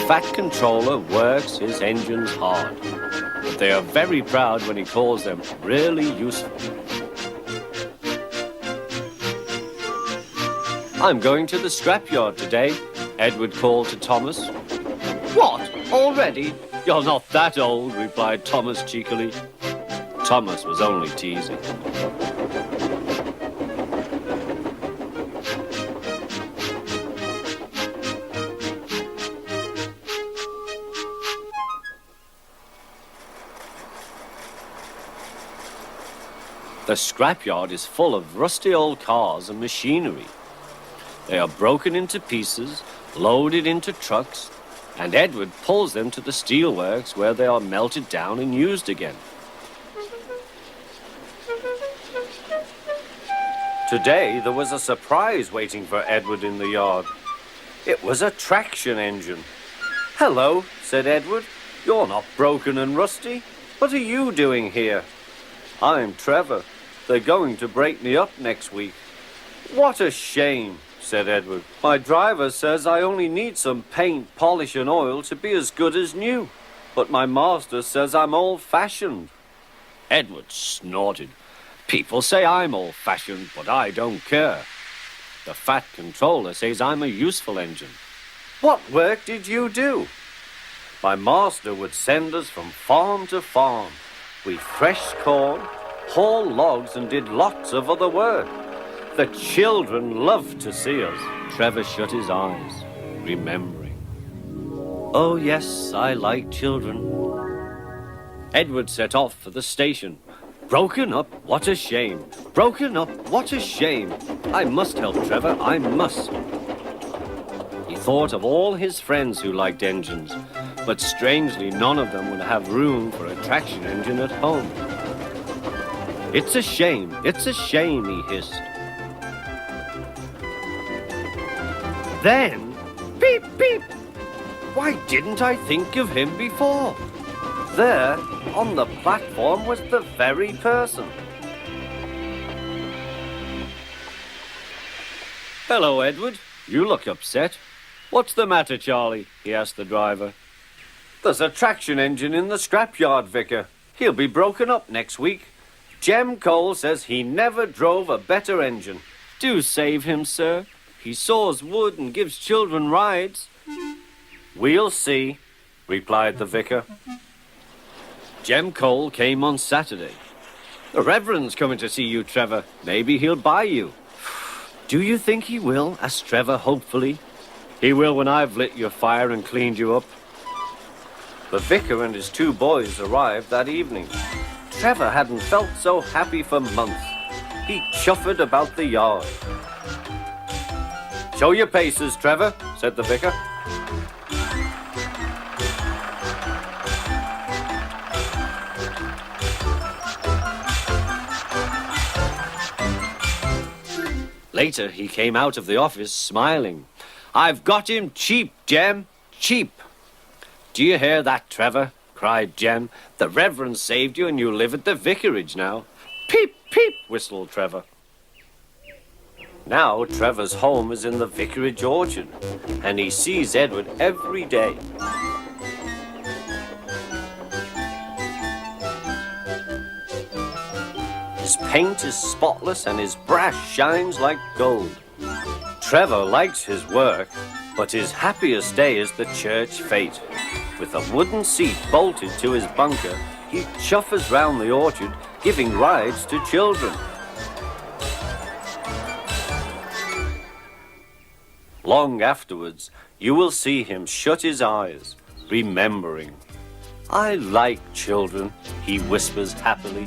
Fat Controller works his engines hard, but they are very proud when he calls them really useful. I'm going to the scrapyard today, Edward called to Thomas. What? Already? You're not that old, replied Thomas cheekily. Thomas was only teasing. The scrapyard is full of rusty old cars and machinery. They are broken into pieces, loaded into trucks, and Edward pulls them to the steelworks where they are melted down and used again. Today there was a surprise waiting for Edward in the yard. It was a traction engine. Hello, said Edward. You're not broken and rusty. What are you doing here? I'm Trevor. They're going to break me up next week. What a shame, said Edward. My driver says I only need some paint, polish and oil to be as good as new. But my master says I'm old-fashioned. Edward snorted. People say I'm old-fashioned, but I don't care. The Fat Controller says I'm a useful engine. What work did you do? My master would send us from farm to farm. We threshed corn, hauled logs and did lots of other work. The children loved to see us. Trevor shut his eyes, remembering. Oh, yes, I like children. Edward set off for the station. Broken up, what a shame. Broken up, what a shame. I must help Trevor, I must. He thought of all his friends who liked engines, but strangely none of them would have room for a traction engine at home. It's a shame, he hissed. Then, beep, beep! Why didn't I think of him before? There, on the platform, was the very person. Hello, Edward. You look upset. What's the matter, Charlie? He asked the driver. There's a traction engine in the scrapyard, Vicar. He'll be broken up next week. Jem Cole says he never drove a better engine. Do save him, sir. He saws wood and gives children rides. We'll see, replied the vicar. Jem Cole came on Saturday. The Reverend's coming to see you, Trevor. Maybe he'll buy you. Do you think he will? Asked Trevor hopefully. He will when I've lit your fire and cleaned you up. The vicar and his two boys arrived that evening. Trevor hadn't felt so happy for months. He chuffered about the yard. Show your paces, Trevor, said the vicar. Later, he came out of the office smiling. I've got him cheap, Jem, cheap. Do you hear that, Trevor? Cried Jem. The Reverend saved you and you live at the vicarage now. Peep, peep, whistled Trevor. Now Trevor's home is in the vicarage orchard, and he sees Edward every day. His paint is spotless and his brass shines like gold. Trevor likes his work, but his happiest day is the church fete. With a wooden seat bolted to his bunker, he chuffers round the orchard, giving rides to children. Long afterwards, you will see him shut his eyes, remembering. I like children, he whispers happily.